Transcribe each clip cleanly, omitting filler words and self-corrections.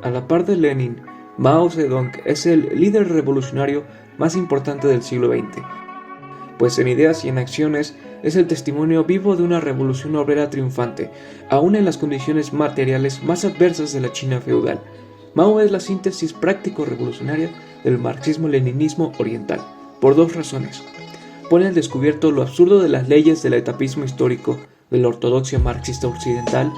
A la par de Lenin, Mao Zedong es el líder revolucionario más importante del siglo XX, pues en ideas y en acciones es el testimonio vivo de una revolución obrera triunfante, aún en las condiciones materiales más adversas de la China feudal. Mao es la síntesis práctico-revolucionaria del marxismo-leninismo oriental, por dos razones. Pone al descubierto lo absurdo de las leyes del etapismo histórico de la ortodoxia marxista occidental,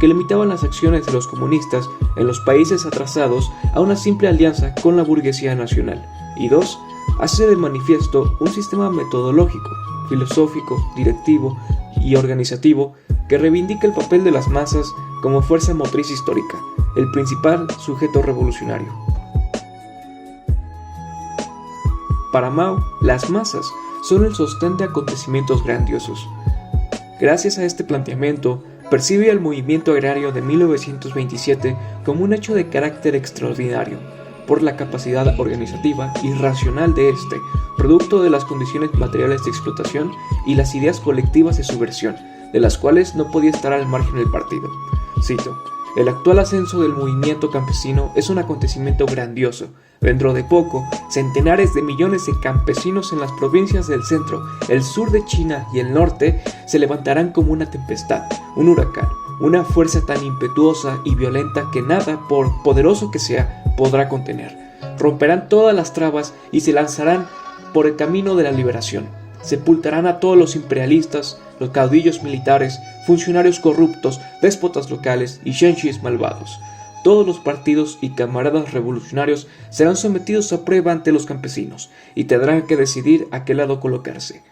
que limitaban las acciones de los comunistas en los países atrasados a una simple alianza con la burguesía nacional. Y dos, hace de manifiesto un sistema metodológico, filosófico, directivo y organizativo que reivindica el papel de las masas como fuerza motriz histórica, el principal sujeto revolucionario. Para Mao, las masas son el sostén de acontecimientos grandiosos. Gracias a este planteamiento, percibe el movimiento agrario de 1927 como un hecho de carácter extraordinario, por la capacidad organizativa y racional de este, producto de las condiciones materiales de explotación y las ideas colectivas de subversión, de las cuales no podía estar al margen el partido. Cito: el actual ascenso del movimiento campesino es un acontecimiento grandioso. Dentro de poco, centenares de millones de campesinos en las provincias del centro, el sur de China y el norte se levantarán como una tempestad, un huracán, una fuerza tan impetuosa y violenta que nada, por poderoso que sea, podrá contener. Romperán todas las trabas y se lanzarán por el camino de la liberación. Sepultarán a todos los imperialistas, los caudillos militares, funcionarios corruptos, déspotas locales y shenshis malvados. Todos los partidos y camaradas revolucionarios serán sometidos a prueba ante los campesinos y tendrán que decidir a qué lado colocarse.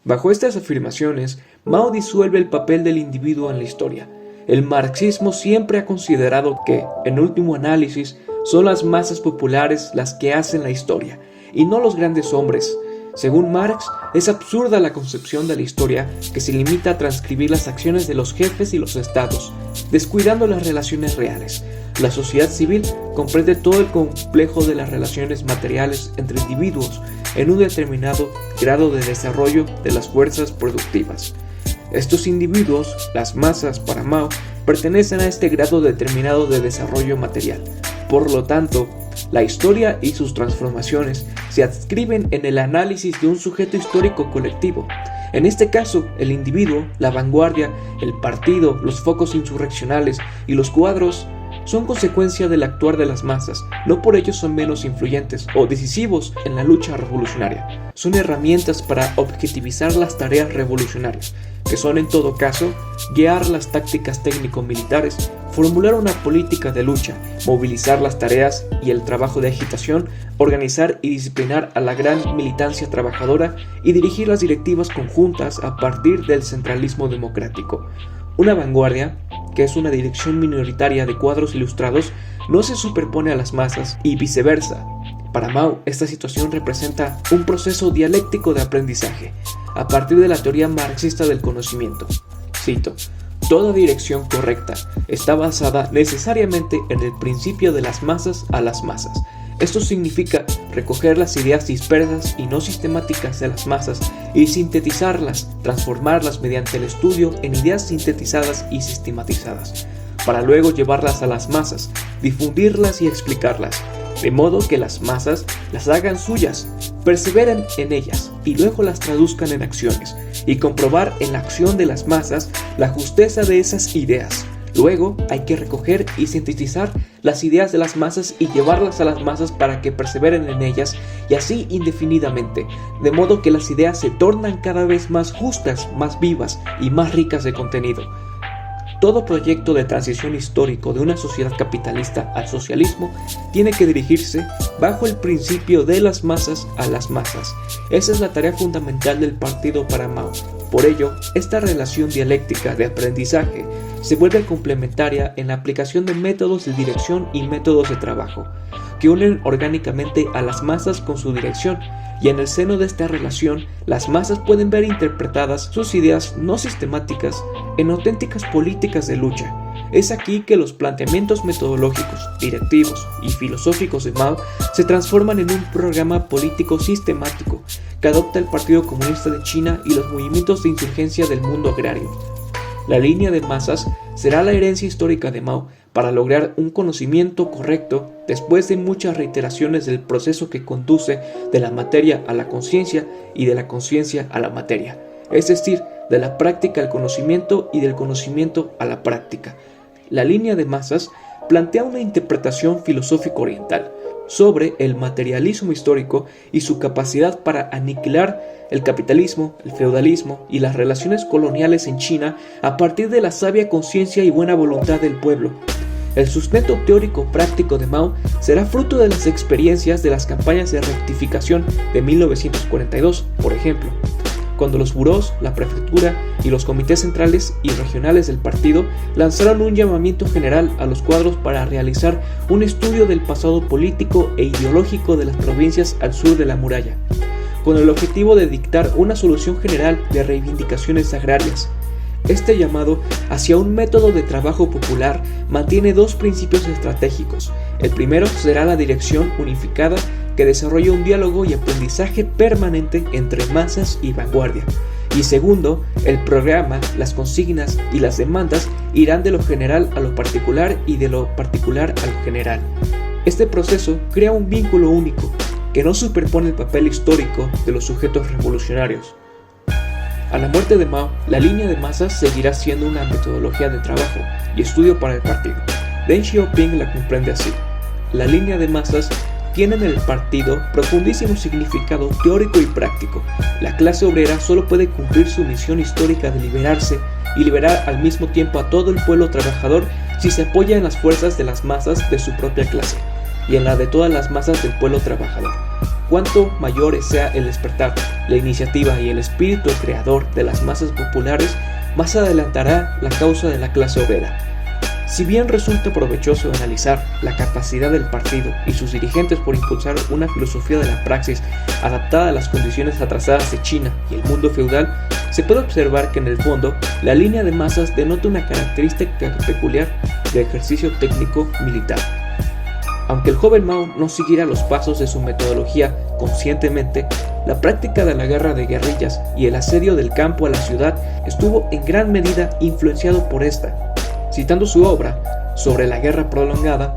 Bajo estas afirmaciones, Mao disuelve el papel del individuo en la historia. El marxismo siempre ha considerado que, en último análisis, son las masas populares las que hacen la historia, y no los grandes hombres. Según Marx, es absurda la concepción de la historia que se limita a transcribir las acciones de los jefes y los estados, descuidando las relaciones reales. La sociedad civil comprende todo el complejo de las relaciones materiales entre individuos en un determinado grado de desarrollo de las fuerzas productivas. Estos individuos, las masas para Mao, pertenecen a este grado determinado de desarrollo material. Por lo tanto, la historia y sus transformaciones se adscriben en el análisis de un sujeto histórico colectivo. En este caso, el individuo, la vanguardia, el partido, los focos insurreccionales y los cuadros son consecuencia del actuar de las masas. No por ello son menos influyentes o decisivos en la lucha revolucionaria. Son herramientas para objetivizar las tareas revolucionarias, que son en todo caso guiar las tácticas técnico-militares, formular una política de lucha, movilizar las tareas y el trabajo de agitación, organizar y disciplinar a la gran militancia trabajadora y dirigir las directivas conjuntas a partir del centralismo democrático. Una vanguardia, que es una dirección minoritaria de cuadros ilustrados, no se superpone a las masas y viceversa. Para Mao, esta situación representa un proceso dialéctico de aprendizaje, a partir de la teoría marxista del conocimiento. Cito: toda dirección correcta está basada necesariamente en el principio de las masas a las masas. Esto significa recoger las ideas dispersas y no sistemáticas de las masas y sintetizarlas, transformarlas mediante el estudio en ideas sintetizadas y sistematizadas, para luego llevarlas a las masas, difundirlas y explicarlas, de modo que las masas las hagan suyas, perseveren en ellas y luego las traduzcan en acciones, y comprobar en la acción de las masas la justeza de esas ideas. Luego hay que recoger y sintetizar las ideas de las masas y llevarlas a las masas para que perseveren en ellas, y así indefinidamente, de modo que las ideas se tornan cada vez más justas, más vivas y más ricas de contenido. Todo proyecto de transición histórico de una sociedad capitalista al socialismo tiene que dirigirse bajo el principio de las masas a las masas. Esa es la tarea fundamental del partido para Mao. Por ello, esta relación dialéctica de aprendizaje se vuelve complementaria en la aplicación de métodos de dirección y métodos de trabajo, que unen orgánicamente a las masas con su dirección, y en el seno de esta relación, las masas pueden ver interpretadas sus ideas no sistemáticas en auténticas políticas de lucha. Es aquí que los planteamientos metodológicos, directivos y filosóficos de Mao se transforman en un programa político sistemático que adopta el Partido Comunista de China y los movimientos de insurgencia del mundo agrario. La línea de masas será la herencia histórica de Mao para lograr un conocimiento correcto después de muchas reiteraciones del proceso que conduce de la materia a la conciencia y de la conciencia a la materia, es decir, de la práctica al conocimiento y del conocimiento a la práctica. La línea de masas plantea una interpretación filosófica oriental sobre el materialismo histórico y su capacidad para aniquilar el capitalismo, el feudalismo y las relaciones coloniales en China a partir de la sabia conciencia y buena voluntad del pueblo. El sustento teórico práctico de Mao será fruto de las experiencias de las campañas de rectificación de 1942, por ejemplo, cuando los burós, la prefectura y los comités centrales y regionales del partido lanzaron un llamamiento general a los cuadros para realizar un estudio del pasado político e ideológico de las provincias al sur de la muralla, con el objetivo de dictar una solución general de reivindicaciones agrarias. Este llamado hacia un método de trabajo popular mantiene dos principios estratégicos. El primero será la dirección unificada que desarrolla un diálogo y aprendizaje permanente entre masas y vanguardia. Y segundo, el programa, las consignas y las demandas irán de lo general a lo particular y de lo particular a lo general. Este proceso crea un vínculo único que no superpone el papel histórico de los sujetos revolucionarios. A la muerte de Mao, la línea de masas seguirá siendo una metodología de trabajo y estudio para el partido. Deng Xiaoping la comprende así: la línea de masas tiene en el partido profundísimo significado teórico y práctico. La clase obrera solo puede cumplir su misión histórica de liberarse y liberar al mismo tiempo a todo el pueblo trabajador si se apoya en las fuerzas de las masas de su propia clase y en la de todas las masas del pueblo trabajador. Cuanto mayor sea el despertar, la iniciativa y el espíritu creador de las masas populares, más adelantará la causa de la clase obrera. Si bien resulta provechoso analizar la capacidad del partido y sus dirigentes por impulsar una filosofía de la praxis adaptada a las condiciones atrasadas de China y el mundo feudal, se puede observar que en el fondo la línea de masas denota una característica peculiar de ejercicio técnico militar. Aunque el joven Mao no siguiera los pasos de su metodología conscientemente, la práctica de la guerra de guerrillas y el asedio del campo a la ciudad estuvo en gran medida influenciado por esta. Citando su obra sobre la guerra prolongada,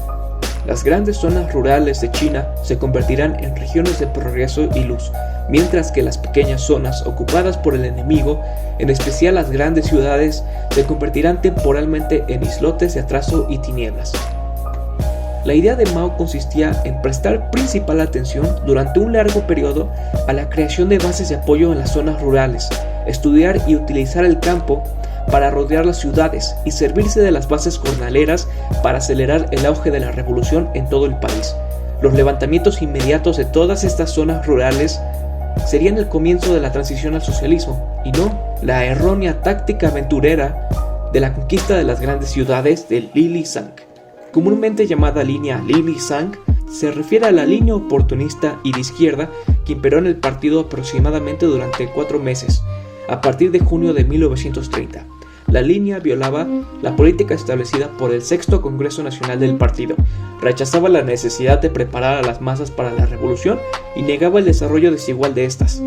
las grandes zonas rurales de China se convertirán en regiones de progreso y luz, mientras que las pequeñas zonas ocupadas por el enemigo, en especial las grandes ciudades, se convertirán temporalmente en islotes de atraso y tinieblas. La idea de Mao consistía en prestar principal atención durante un largo periodo a la creación de bases de apoyo en las zonas rurales, estudiar y utilizar el campo para rodear las ciudades y servirse de las bases jornaleras para acelerar el auge de la revolución en todo el país. Los levantamientos inmediatos de todas estas zonas rurales serían el comienzo de la transición al socialismo, y no la errónea táctica aventurera de la conquista de las grandes ciudades de Lilisang. Comúnmente llamada línea Lilisang, se refiere a la línea oportunista y de izquierda que imperó en el partido aproximadamente durante 4 meses, a partir de junio de 1930. La línea violaba la política establecida por el Sexto Congreso Nacional del partido, rechazaba la necesidad de preparar a las masas para la revolución y negaba el desarrollo desigual de estas.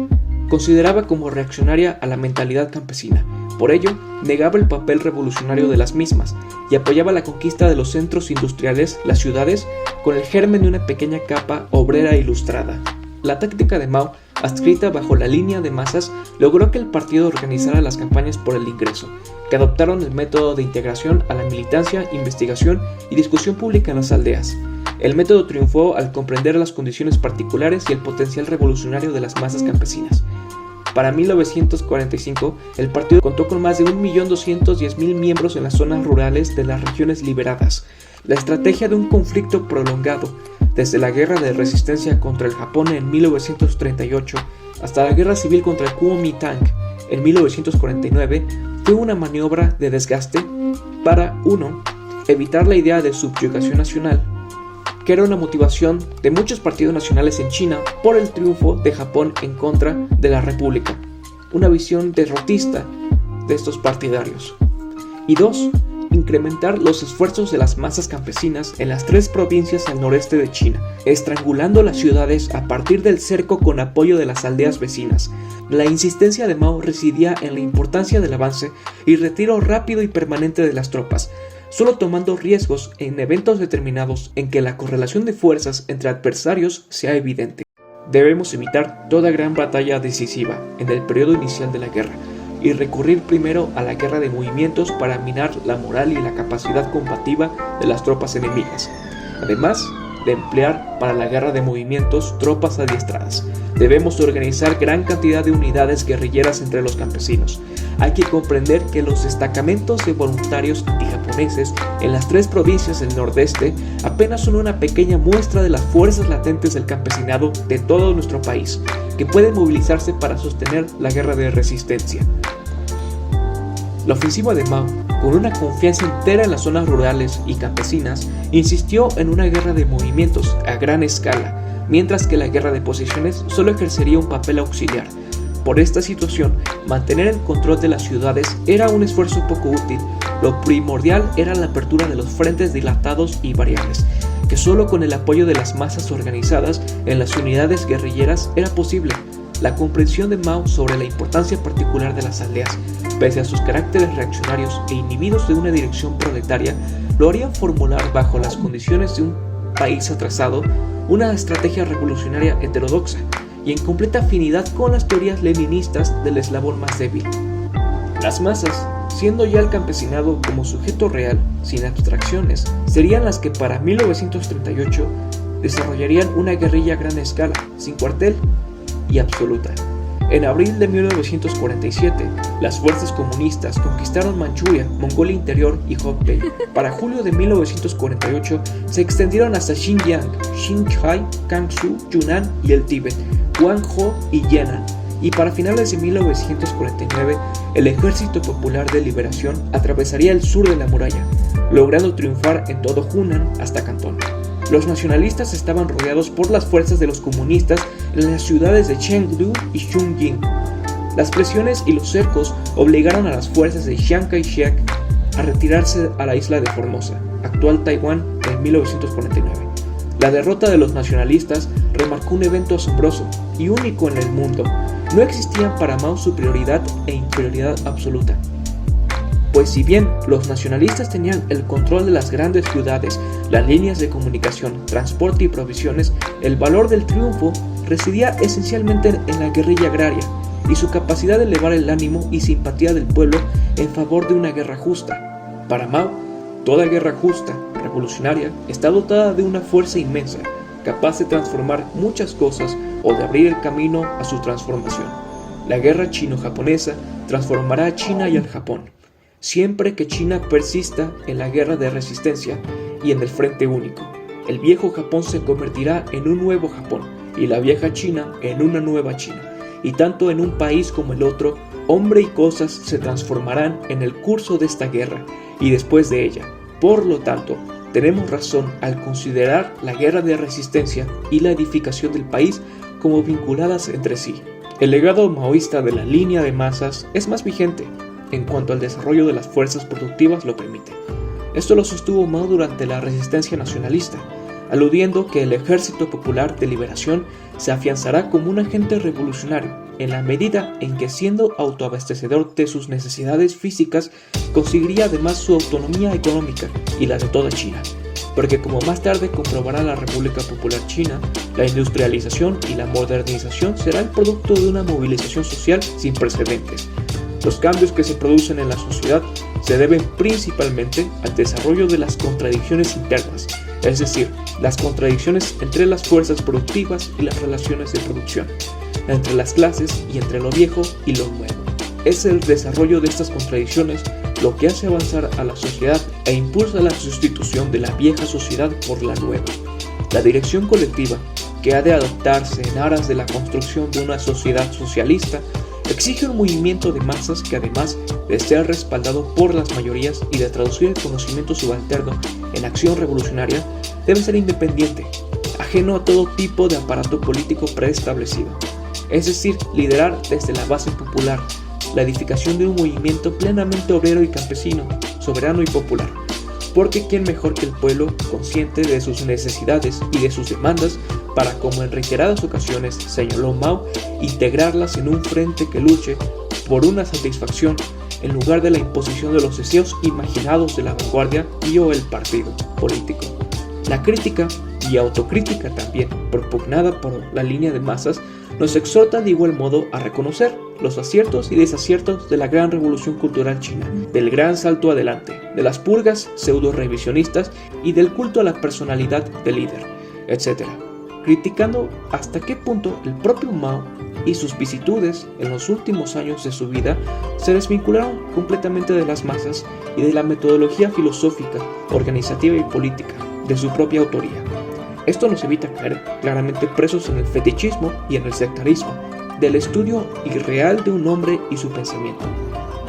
Consideraba como reaccionaria a la mentalidad campesina. Por ello, negaba el papel revolucionario de las mismas y apoyaba la conquista de los centros industriales, las ciudades, con el germen de una pequeña capa obrera ilustrada. La táctica de Mao, adscrita bajo la línea de masas, logró que el partido organizara las campañas por el ingreso, que adoptaron el método de integración a la militancia, investigación y discusión pública en las aldeas. El método triunfó al comprender las condiciones particulares y el potencial revolucionario de las masas campesinas. Para 1945, el partido contó con más de 1.210.000 miembros en las zonas rurales de las regiones liberadas. La estrategia de un conflicto prolongado, desde la guerra de resistencia contra el Japón en 1938 hasta la guerra civil contra el Kuomintang en 1949, fue una maniobra de desgaste para 1. Evitar la idea de subyugación nacional, que era una motivación de muchos partidos nacionales en China por el triunfo de Japón en contra de la República, una visión derrotista de estos partidarios. Y 2. Incrementar los esfuerzos de las masas campesinas en las 3 provincias al noreste de China, estrangulando las ciudades a partir del cerco con apoyo de las aldeas vecinas. La insistencia de Mao residía en la importancia del avance y retiro rápido y permanente de las tropas. solo tomando riesgos en eventos determinados en que la correlación de fuerzas entre adversarios sea evidente. Debemos evitar toda gran batalla decisiva en el periodo inicial de la guerra y recurrir primero a la guerra de movimientos para minar la moral y la capacidad combativa de las tropas enemigas. Además de emplear para la guerra de movimientos tropas adiestradas, debemos organizar gran cantidad de unidades guerrilleras entre los campesinos. Hay que comprender que los destacamentos de voluntarios antijaponeses en las 3 provincias del nordeste apenas son una pequeña muestra de las fuerzas latentes del campesinado de todo nuestro país, que pueden movilizarse para sostener la guerra de resistencia. La ofensiva de Mao, con una confianza entera en las zonas rurales y campesinas, insistió en una guerra de movimientos a gran escala, mientras que la guerra de posiciones solo ejercería un papel auxiliar. Por esta situación, mantener el control de las ciudades era un esfuerzo poco útil. Lo primordial era la apertura de los frentes dilatados y variables, que solo con el apoyo de las masas organizadas en las unidades guerrilleras era posible. La comprensión de Mao sobre la importancia particular de las aldeas, pese a sus caracteres reaccionarios e inhibidos de una dirección proletaria, lo harían formular bajo las condiciones de un país atrasado una estrategia revolucionaria heterodoxa y en completa afinidad con las teorías leninistas del eslabón más débil. Las masas, siendo ya el campesinado como sujeto real, sin abstracciones, serían las que para 1938 desarrollarían una guerrilla a gran escala, sin cuartel y absoluta. En abril de 1947, las fuerzas comunistas conquistaron Manchuria, Mongolia Interior y Hubei. Para julio de 1948 se extendieron hasta Xinjiang, Qinghai, Gansu, Yunnan y el Tíbet, Guangzhou y Yan'an. Y para finales de 1949, el Ejército Popular de Liberación atravesaría el sur de la muralla, logrando triunfar en todo Hunan hasta Cantón. Los nacionalistas estaban rodeados por las fuerzas de los comunistas en las ciudades de Chengdu y Chongqing. Las presiones y los cercos obligaron a las fuerzas de Chiang Kai-shek a retirarse a la isla de Formosa, actual Taiwán, en 1949. La derrota de los nacionalistas remarcó un evento asombroso y único en el mundo. No existían para Mao superioridad e inferioridad absoluta. Pues si bien los nacionalistas tenían el control de las grandes ciudades, las líneas de comunicación, transporte y provisiones, el valor del triunfo residía esencialmente en la guerrilla agraria y su capacidad de elevar el ánimo y simpatía del pueblo en favor de una guerra justa. Para Mao, toda guerra justa, revolucionaria, está dotada de una fuerza inmensa, capaz de transformar muchas cosas o de abrir el camino a su transformación. La guerra chino-japonesa transformará a China y al Japón, siempre que China persista en la guerra de resistencia y en el frente único. El viejo Japón se convertirá en un nuevo Japón y la vieja China en una nueva China. Y tanto en un país como el otro, hombre y cosas se transformarán en el curso de esta guerra y después de ella. Por lo tanto, tenemos razón al considerar la guerra de resistencia y la edificación del país como vinculadas entre sí. El legado maoísta de la línea de masas es más vigente, en cuanto al desarrollo de las fuerzas productivas lo permite. Esto lo sostuvo Mao durante la resistencia nacionalista, aludiendo que el Ejército Popular de Liberación se afianzará como un agente revolucionario en la medida en que, siendo autoabastecedor de sus necesidades físicas, conseguiría además su autonomía económica y la de toda China, porque como más tarde comprobará la República Popular China, la industrialización y la modernización será el producto de una movilización social sin precedentes. Los cambios que se producen en la sociedad se deben principalmente al desarrollo de las contradicciones internas, es decir, las contradicciones entre las fuerzas productivas y las relaciones de producción, entre las clases y entre lo viejo y lo nuevo. Es el desarrollo de estas contradicciones lo que hace avanzar a la sociedad e impulsa la sustitución de la vieja sociedad por la nueva. La dirección colectiva, que ha de adoptarse en aras de la construcción de una sociedad socialista, exige un movimiento de masas que, además de ser respaldado por las mayorías y de traducir el conocimiento subalterno en acción revolucionaria, debe ser independiente, ajeno a todo tipo de aparato político preestablecido, es decir, liderar desde la base popular la edificación de un movimiento plenamente obrero y campesino, soberano y popular, porque ¿quién mejor que el pueblo, consciente de sus necesidades y de sus demandas, para, como en reiteradas ocasiones señaló Mao, integrarlas en un frente que luche por una satisfacción en lugar de la imposición de los deseos imaginados de la vanguardia y o el partido político. La crítica y autocrítica también, propugnada por la línea de masas, nos exhorta de igual modo a reconocer los aciertos y desaciertos de la gran revolución cultural china, del gran salto adelante, de las purgas pseudo-revisionistas y del culto a la personalidad del líder, etc., criticando hasta qué punto el propio Mao y sus vicisitudes en los últimos años de su vida se desvincularon completamente de las masas y de la metodología filosófica, organizativa y política de su propia autoría. Esto nos evita caer claramente presos en el fetichismo y en el sectarismo del estudio irreal de un hombre y su pensamiento,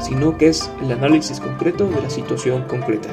sino que es el análisis concreto de la situación concreta.